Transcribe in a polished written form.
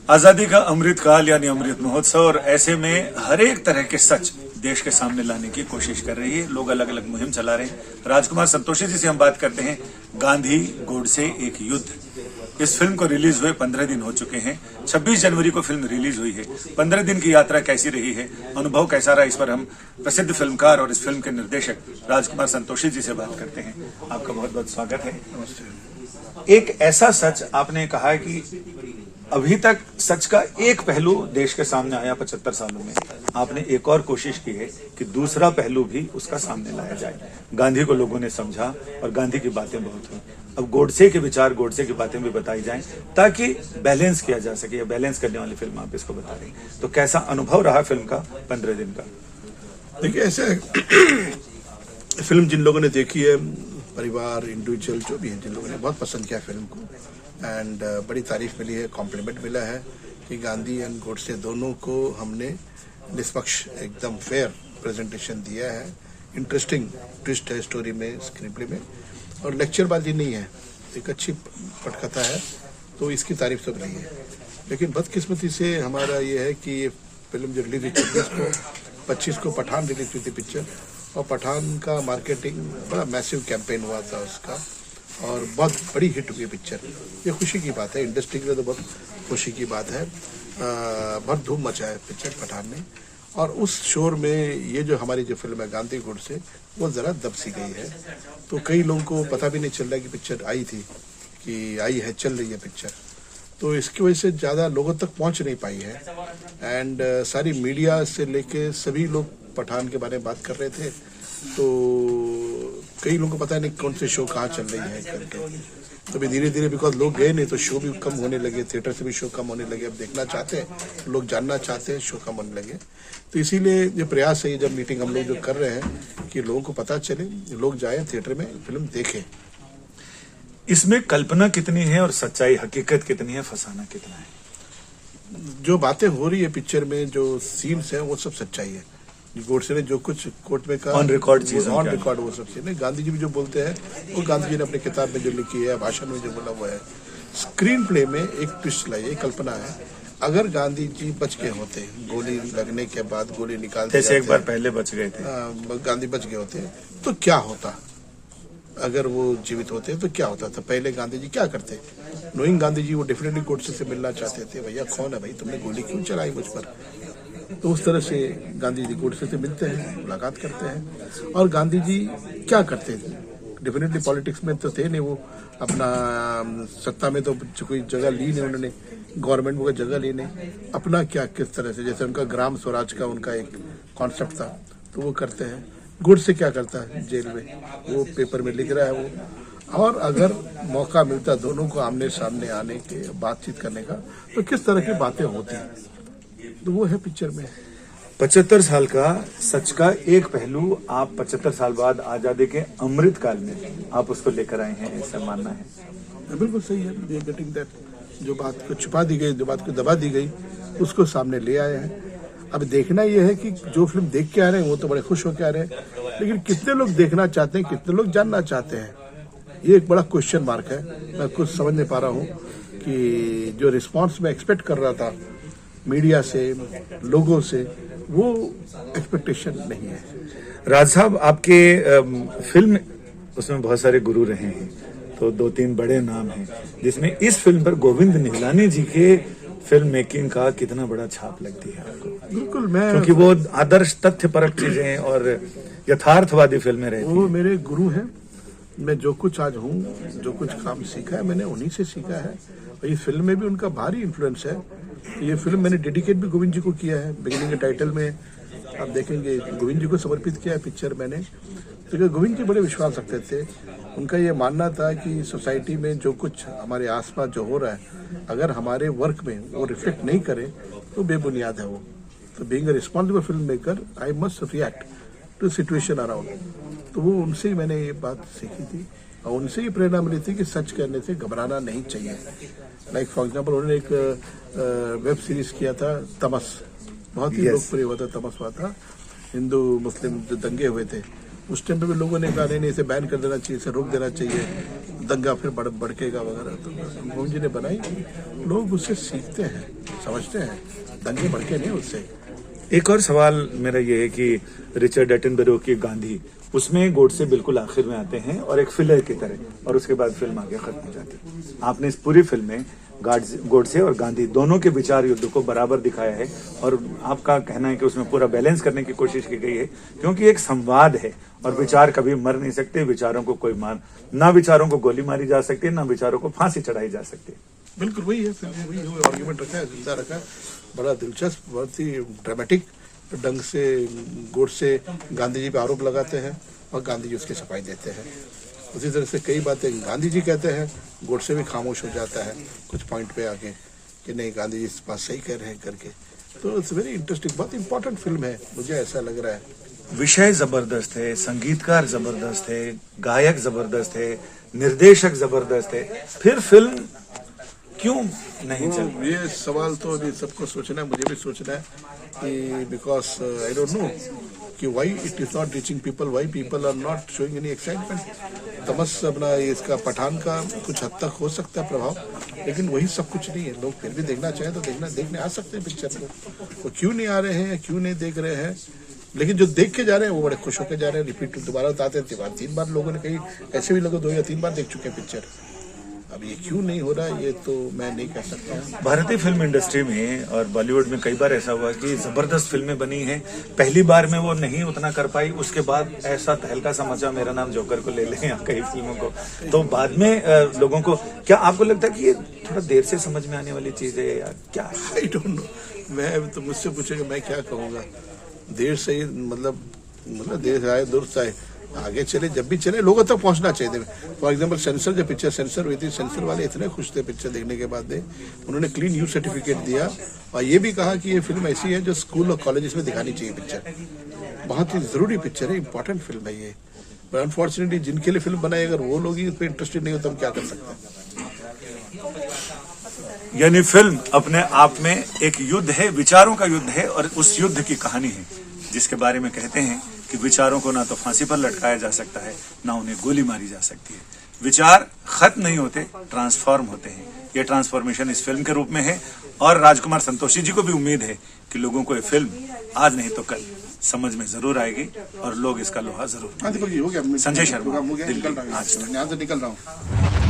आजादी का अमृत काल यानी अमृत महोत्सव, और ऐसे में हर एक तरह के सच देश के सामने लाने की कोशिश कर रही है। लोग अलग अलग मुहिम चला रहे हैं। राजकुमार संतोषी जी से हम बात करते हैं। गांधी गोडसे एक युद्ध, इस फिल्म को रिलीज हुए 15 दिन हो चुके हैं। 26 जनवरी को फिल्म रिलीज हुई है। 15 दिन की यात्रा कैसी रही है, अनुभव कैसा रहा, इस पर हम प्रसिद्ध फिल्मकार और इस फिल्म के निर्देशक राजकुमार संतोषी जी से बात करते हैं। आपका बहुत बहुत स्वागत है। एक ऐसा सच आपने कहा कि अभी तक सच का एक पहलू देश के सामने आया 75 सालों में, आपने एक और कोशिश की है कि दूसरा पहलू भी उसका सामने लाया जाए। गांधी को लोगों ने समझा और गांधी की बातें बहुत हुई। अब गोडसे के विचार, गोडसे की बातें भी बताई जाएं ताकि बैलेंस किया जा सके। बैलेंस करने वाली फिल्म आप इसको बता रहे हैं, तो कैसा अनुभव रहा फिल्म का 15 दिन का? देखिए, ऐसे फिल्म जिन लोगों ने देखी है, परिवार, इंडिविजुअल जो भी है, जिन लोगों ने बहुत पसंद किया फिल्म को, एंड बड़ी तारीफ मिली है, कॉम्प्लीमेंट मिला है कि गांधी एंड गोडसे दोनों को हमने निष्पक्ष, एकदम फेयर प्रेजेंटेशन दिया है। इंटरेस्टिंग ट्विस्ट है स्टोरी में, स्क्रीन प्ले में, और लेक्चरबाजी नहीं है, एक अच्छी पटकथा है, तो इसकी तारीफ तो रही है। लेकिन बदकिस्मती से हमारा ये है कि ये फिल्म जो रिलीज हुई 25 को पठान रिलीज हुई थी पिक्चर, और पठान का मार्केटिंग बड़ा मैसिव कैंपेन हुआ था उसका, और बहुत बड़ी हिट हुई पिक्चर। ये खुशी की बात है, इंडस्ट्री के लिए तो बहुत खुशी की बात है। बहुत धूम मचा है पिक्चर पठान ने, और उस शोर में ये जो हमारी जो फिल्म है गांधी गोडसे, वो ज़रा दब सी गई है। तो कई लोगों को पता भी नहीं चल रहा कि पिक्चर आई थी, कि आई है, चल रही है पिक्चर, तो इसकी वजह से ज़्यादा लोगों तक पहुंच नहीं पाई है। एंड सारी मीडिया से लेके सभी लोग पठान के बारे में बात कर रहे थे, तो कई लोगों को पता नहीं कौन से शो कहाँ चल रही है करके। तो भी धीरे धीरे, बिकॉज लोग गए नहीं तो शो भी कम होने लगे, थिएटर से भी शो कम होने लगे। अब देखना चाहते हैं लोग, जानना चाहते हैं, शो कम होने लगे। तो इसीलिए ये प्रयास है, जब मीटिंग हम लोग जो कर रहे हैं कि लोगों को पता चले, लोग जाएं थिएटर में फिल्म देखें। इसमें कल्पना कितनी है और सच्चाई, हकीकत कितनी है, फसाना कितना है? जो बातें हो रही है पिक्चर में, जो सीन्स हैं, वो सब सच्चाई है। गोडसे ने जो कुछ कोर्ट में कहा, ऑन रिकॉर्ड वो सब चीजें, गांधी जी भी जो बोलते हैं वो गांधी जी ने अपनी किताब में जो लिखी है, भाषण में जो बोला हुआ है। स्क्रीन प्ले में एक ट्विस्ट लाई, एक कल्पना है, अगर गांधी जी बच गए होते, गोली लगने के बाद गोली निकालते जैसे एक बार पहले बच गए थे, गांधी बच गए होते तो क्या होता, अगर वो जीवित होते तो क्या होता था, पहले गांधी जी क्या करते? नोइंग गांधी जी, वो डेफिनेटली गोडसे से मिलना चाहते थे। भैया कौन है भाई, तुमने गोली क्यों चलाई मुझ पर? तो उस तरह से गांधी जी गोडसे से मिलते हैं, मुलाकात करते हैं। और गांधी जी क्या करते थे? डेफिनेटली पॉलिटिक्स में तो थे नहीं वो, अपना सत्ता में तो कोई जगह ली नहीं उन्होंने, गवर्नमेंट में कोई जगह ली नहीं। अपना क्या, किस तरह से, जैसे उनका ग्राम स्वराज का उनका एक कॉन्सेप्ट था, तो वो करते हैं। गोडसे क्या करता है जेल में, वो पेपर में लिख रहा है वो। और अगर मौका मिलता दोनों को आमने सामने आने के, बातचीत करने का, तो किस तरह की बातें होती हैं, तो वो है पिक्चर में। 75 साल का सच का एक पहलू, आप 75 साल बाद आजादी के अमृत काल में आप उसको लेकर आए हैं, ऐसा मानना है? बिल्कुल सही है। वी आर गेटिंग दैट, जो बात को छुपा दी गई, जो बात को दबा दी गई, उसको सामने ले आए हैं। अब देखना यह है कि जो फिल्म देख के आ रहे हैं वो तो बड़े खुश होकर आ रहे हैं, लेकिन कितने लोग देखना चाहते हैं, कितने लोग जानना चाहते हैं, ये एक बड़ा क्वेश्चन मार्क है। मैं कुछ समझ नहीं पा रहा हूँ कि जो रिस्पॉन्स मैं एक्सपेक्ट कर रहा था मीडिया से, लोगों से, वो एक्सपेक्टेशन नहीं है। राज साहब, आपके फिल्म, उसमें बहुत सारे गुरु रहे हैं, तो 2-3 बड़े नाम हैं, जिसमें इस फिल्म पर गोविंद निहलानी जी के फिल्म मेकिंग का कितना बड़ा छाप लगती है आपको? बिल्कुल, क्योंकि वो आदर्श, तथ्यपरक चीजें और यथार्थवादी फिल्में रहती हैं। वो मेरे गुरु हैं। मैं जो कुछ आज हूँ, जो कुछ काम सीखा है, मैंने उन्हीं से सीखा है, और इस फिल्म में भी उनका भारी इन्फ्लुएंस है। ये फिल्म मैंने डेडिकेट भी गोविंद जी को किया है। बिगिनिंग के टाइटल में आप देखेंगे गोविंद जी को समर्पित किया है पिक्चर मैंने, क्योंकि गोविंद जी बड़े विश्वास रखते थे। उनका ये मानना था कि सोसाइटी में जो कुछ हमारे आसपास जो हो रहा है, अगर हमारे वर्क में वो रिफ्लेक्ट नहीं करे तो बेबुनियाद है वो। तो being a responsible film maker, I must react to situation around. तो वो उनसे ही मैंने ये बात सीखी थी, और उनसे ही प्रेरणा मिली थी कि सच कहने से घबराना नहीं चाहिए। लाइक फॉर एग्जाम्पल, उन्होंने एक वेब सीरीज किया था तमस, बहुत ही लोकप्रिय हुआ था, तमस हुआ था। हिंदू मुस्लिम जो दंगे हुए थे, उस टाइम पे भी लोगों ने कहा नहीं, इसे बैन कर देना चाहिए, इसे रोक देना चाहिए, दंगा फिर भड़केगा वगैरह। तो रंगभूमि जी ने बनाई, लोग उससे सीखते हैं, समझते हैं, दंगे भड़के नहीं उससे। एक और सवाल मेरा ये है कि रिचर्ड एटनबरो की गांधी, उसमें गोडसे बिल्कुल आखिर में आते हैं और एक फिलर की तरह, और उसके बाद फिल्म आगे खत्म हो जाती है। आपने इस पूरी फिल्म में गोडसे और गांधी दोनों के विचार युद्ध को बराबर दिखाया है, और आपका कहना है कि उसमें पूरा बैलेंस करने की कोशिश की गई है, क्योंकि एक संवाद है और विचार कभी मर नहीं सकते। विचारों को कोई ना विचारों को गोली मारी जा सकती है, ना विचारों को फांसी चढ़ाई जा सकती है। बिल्कुल वही है, फिल्म में वही आर्ग्यूमेंट रखा है, जिंदा रखा है, बड़ा दिलचस्प, बहुत ही ड्रामेटिक ढंग से गोडसे गांधी जी पे आरोप लगाते हैं और गांधी जी उसकी सफाई देते हैं। उसी तरह से कई बातें गांधी जी कहते हैं, गोडसे भी खामोश हो जाता है कुछ पॉइंट पे आके कि नहीं गांधी जी इस बात सही कह रहे हैं करके। तो इट्स वेरी इंटरेस्टिंग, बहुत इंपॉर्टेंट फिल्म है, मुझे ऐसा लग रहा है। विषय जबरदस्त है, संगीतकार जबरदस्त है, गायक जबरदस्त है, निर्देशक जबरदस्त है, फिर फिल्म क्यों नहीं चल? ये सवाल तो अभी सबको सोचना है, मुझे भी सोचना है कि बिकॉज आई डोंट नो कि why it is not reaching people, why people are not showing any excitement. Tamas अपना इसका पठान का कुछ हद तक हो सकता है प्रभाव, लेकिन वही सब कुछ नहीं है। लोग फिर भी देखना चाहें तो देखने आ सकते हैं पिक्चर को। वो क्यों नहीं आ रहे हैं, क्यों नहीं देख रहे हैं, लेकिन जो देख के जा रहे हैं वो बड़े खुश होकर जा रहे हैं। रिपीट दोबारा बताते हैं, 3 बार लोगों ने कहीं ऐसे भी लोग 2 या 3 बार देख चुके हैं पिक्चर। अब ये क्यों नहीं हो रहा, ये तो मैं नहीं कह सकता। भारतीय फिल्म इंडस्ट्री में और बॉलीवुड में कई बार ऐसा हुआ कि जबरदस्त फिल्में बनी हैं, पहली बार में वो नहीं उतना कर पाई, उसके बाद ऐसा तहलका सा मचा, मेरा नाम जोकर को ले लें या कई फिल्मों को, तो बाद में लोगों को, क्या आपको लगता है कि ये थोड़ा देर से समझ में आने वाली चीज है या क्या? आई डोंट नो, मैं तो मुझसे पूछेगा मैं क्या कहूँगा। देर से ही मतलब देर से आए दुरुस्त आए, आगे चले, जब भी चले लोगों तक पहुंचना चाहिए। फॉर एग्जांपल सेंसर, जब पिक्चर सेंसर हुई थी, सेंसर वाले इतने खुश थे पिक्चर देखने के बाद, उन्होंने क्लीन यू सर्टिफिकेट दिया और ये भी कहा कि ये फिल्म ऐसी है जो स्कूल और कॉलेजेस में दिखानी चाहिए। पिक्चर बहुत ही जरूरी पिक्चर है, इंपॉर्टेंट फिल्म है ये। पर अनफॉर्चुनेटली जिनके लिए फिल्म बनाई, अगर वो लोग ही इस पर इंटरेस्टेड नहीं हो तो हम क्या कर सकते हैं। यानी फिल्म अपने आप में एक युद्ध है, विचारों का युद्ध है, और उस युद्ध की कहानी है जिसके बारे में कहते हैं कि विचारों को ना तो फांसी पर लटकाया जा सकता है, ना उन्हें गोली मारी जा सकती है। विचार खत्म नहीं होते, ट्रांसफॉर्म होते हैं। ये ट्रांसफॉर्मेशन इस फिल्म के रूप में है, और राजकुमार संतोषी जी को भी उम्मीद है कि लोगों को ये फिल्म आज नहीं तो कल समझ में जरूर आएगी और लोग इसका लोहा जरूर। संजय शर्मा, दिल्ली, आज तक। निकल रहा हूँ।